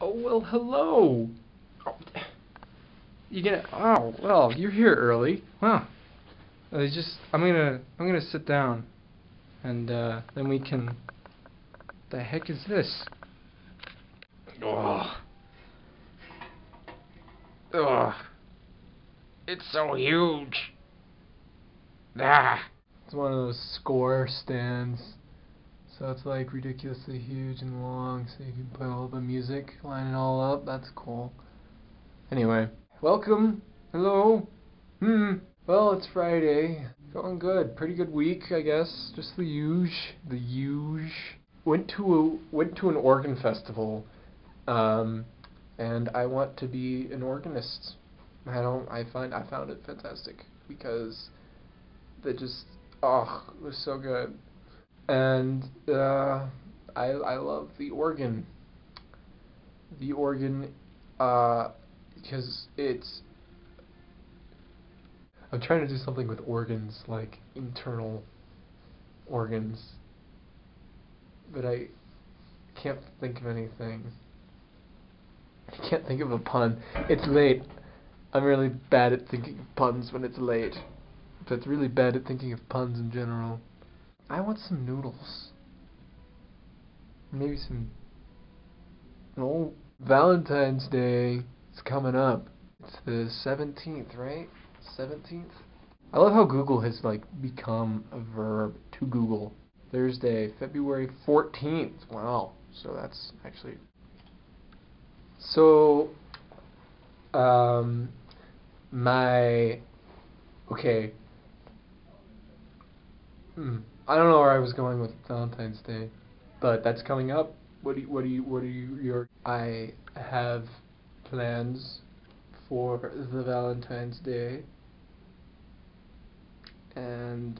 Oh, well, hello. Oh, oh, well, you're here early. Wow. I'm gonna sit down, and then we can. The heck is this? Oh, ugh, it's so huge. Ah. It's one of those score stands, so it's like ridiculously huge and long, so you can put all the music, line it all up. That's cool. Anyway, welcome. Hello. Well, it's Friday. Going good. Pretty good week, I guess. Just the huge. The huge. Went to an organ festival, and I want to be an organist. I found it fantastic because they just it was so good, and I love the organ. The organ, because it's. I'm trying to do something with organs, like internal organs, but I can't think of anything. I can't think of a pun. It's late. I'm really bad at thinking of puns when it's late, but it's really bad at thinking of puns in general. I want some noodles. Maybe some. Oh, Valentine's Day is coming up. It's the 17th, right? 17th? I love how Google has like become a verb to Google. Thursday, February 14th. Wow. So that's actually so my okay. I don't know where I was going with Valentine's Day, but that's coming up. What are you your I have plans for the Valentine's Day, and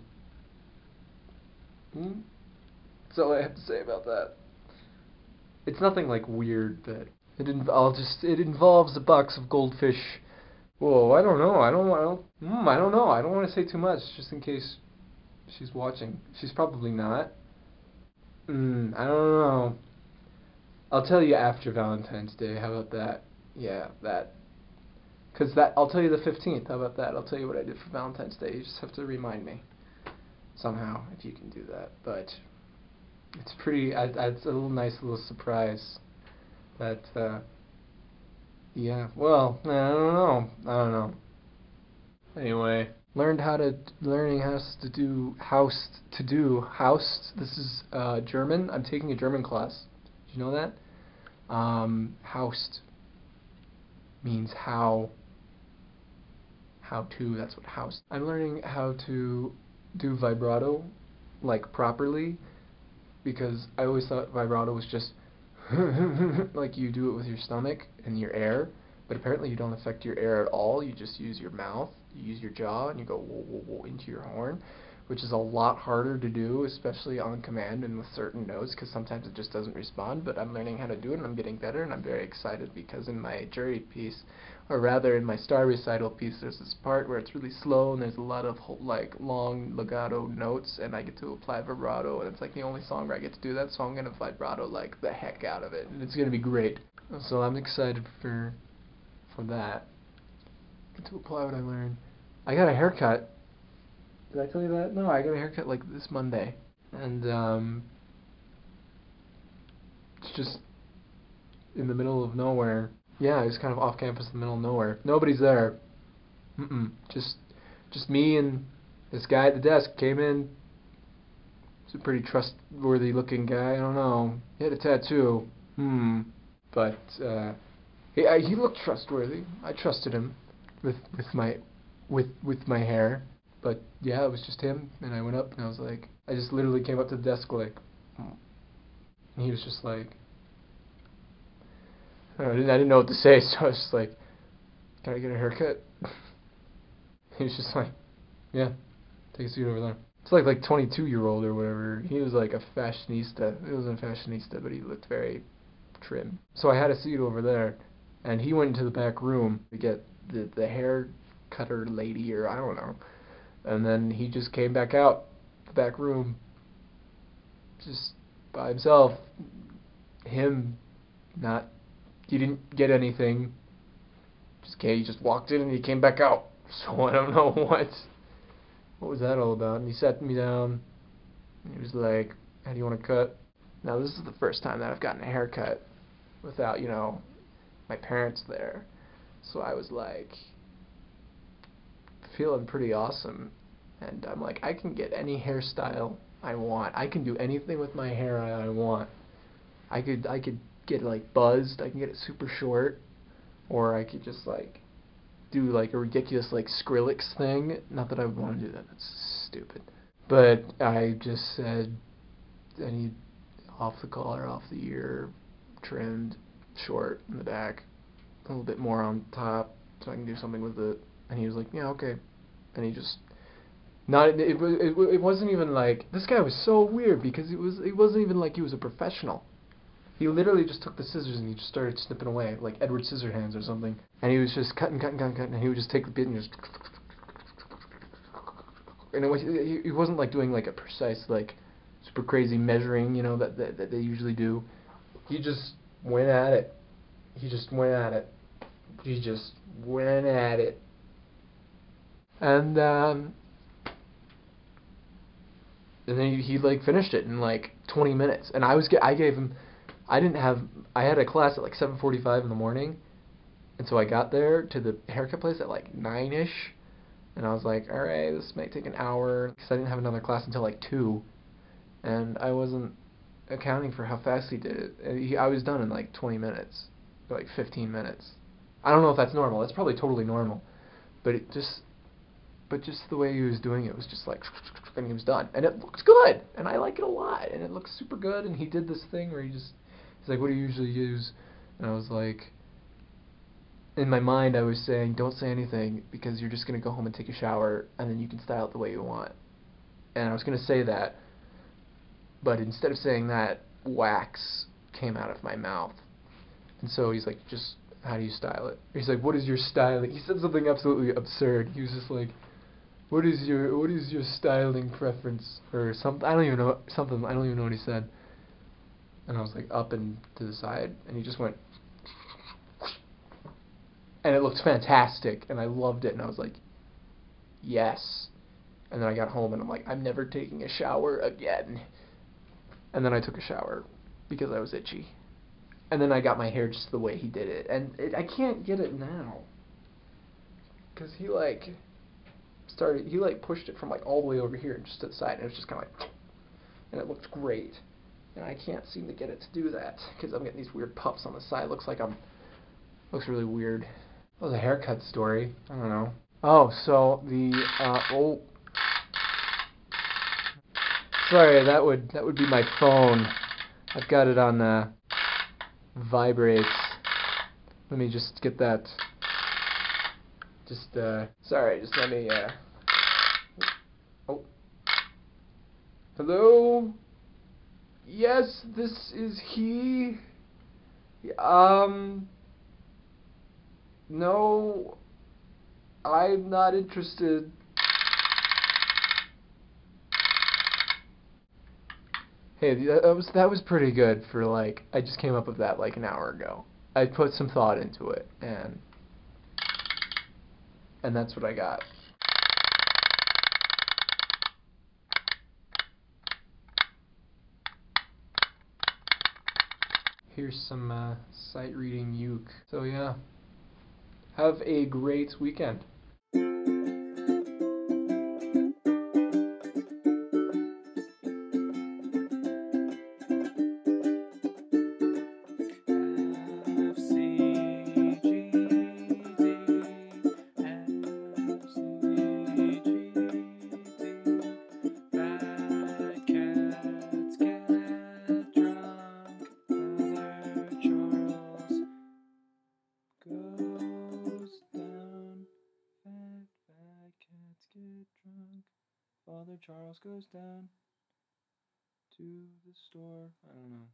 that's all I have to say about that. It's nothing like weird, but it involves a box of goldfish. Whoa, I don't know. I don't know. I don't want to say too much, just in case she's watching. She's probably not. I don't know. I'll tell you after Valentine's Day. How about that? Yeah, that. I'll tell you the 15th. How about that? I'll tell you what I did for Valentine's Day. You just have to remind me somehow if you can do that. But it's it's a nice little surprise. That yeah. Well, I don't know. I don't know. Anyway, learning how to do house. This is German. I'm taking a German class. Did you know that? Housed means how to. That's what house. I'm learning how to do vibrato like properly, because I always thought vibrato was just like you do it with your stomach and your air, but apparently you don't affect your air at all. You just use your mouth, you use your jaw, and you go whoa, whoa, whoa into your horn, which is a lot harder to do, especially on command and with certain notes, because sometimes it just doesn't respond. But I'm learning how to do it, and I'm getting better, and I'm very excited because in my jury piece, or rather in my star recital piece, there's this part where it's really slow and there's a lot of like long legato notes, and I get to apply vibrato, and it's like the only song where I get to do that, so I'm gonna vibrato like the heck out of it, and it's gonna be great. So I'm excited for that. Get to apply what I learned. I got a haircut. Did I tell you that? No, I got a haircut like this Monday, and it's just in the middle of nowhere. Yeah, it's kind of off campus in the middle of nowhere. Nobody's there. Just me and this guy at the desk came in. He's a pretty trustworthy looking guy. I don't know. He had a tattoo. But he looked trustworthy. I trusted him with my hair. But yeah, it was just him, and I went up and I was like, I just literally came up to the desk like, and he was just like, I didn't know what to say, so I was just like, can I get a haircut? He was just like, yeah, take a seat over there. It's like 22-year-old or whatever. He was like a fashionista. He wasn't a fashionista, but he looked very trim. So I had a seat over there, and he went into the back room to get the hair cutter lady, or I don't know. And then he just came back out the back room, just by himself. Him not He didn't get anything. He just walked in and he came back out. So I don't know what was that all about. And he sat me down and he was like, "How do you want to cut?" Now this is the first time that I've gotten a haircut without, my parents there. So I was like feeling pretty awesome. And I'm like, I can get any hairstyle I want. I can do anything with my hair I want. I could get it like buzzed. I can get it super short, or I could just like do like a ridiculous like Skrillex thing. Not that I would want to do that. That's stupid. But I just said I need off the collar, off the ear, trimmed, short in the back, a little bit more on top, so I can do something with it. And he was like, yeah, okay. And he just it wasn't even like, this guy was so weird because it wasn't even like he was a professional. He literally just took the scissors and he just started snipping away like Edward Scissorhands or something. And he was just cutting, and he would just take the bit and just, and he wasn't like doing like a precise like super crazy measuring, that they usually do. He just went at it. He just went at it. He just went at it. And then he like finished it in like 20 minutes. And I gave him, I had a class at like 7:45 in the morning. And so I got there to the haircut place at like 9ish. And I was like, all right, this might take an hour, because I didn't have another class until like 2. And I wasn't accounting for how fast he did it. I was done in like 20 minutes, or like 15 minutes. I don't know if that's normal. That's probably totally normal. But just the way he was doing it was just like, and he was done. And it looks good, and I like it a lot, and it looks super good. And he did this thing where he's like, what do you usually use? And I was like, in my mind I was saying, don't say anything, because you're just going to go home and take a shower, and then you can style it the way you want. And I was going to say that, but instead of saying that, wax came out of my mouth. And so he's like, just, how do you style it? He's like, what is your styling? He said something absolutely absurd. He was just like, what is your styling preference? Or something, I don't even know what he said. And I was like, up and to the side, and he just went, and it looked fantastic, and I loved it, and I was like, yes. And then I got home, and I'm like, I'm never taking a shower again. And then I took a shower, because I was itchy. And then I got my hair just the way he did it. And I can't get it now, because he pushed it from like all the way over here, just to the side, and it was just kind of like, and it looked great. And I can't seem to get it to do that, because I'm getting these weird puffs on the side. Looks really weird. That was a haircut story. I don't know. Oh, so sorry, that would be my phone. I've got it on vibrates. Let me just get that. Sorry, just let me oh. Hello? Yes, this is he. No, I'm not interested. Hey, that was pretty good for like, I just came up with that like an hour ago. I put some thought into it, and that's what I got. Here's some sight reading uke. So yeah, have a great weekend. Father Charles goes down to the store. I don't know.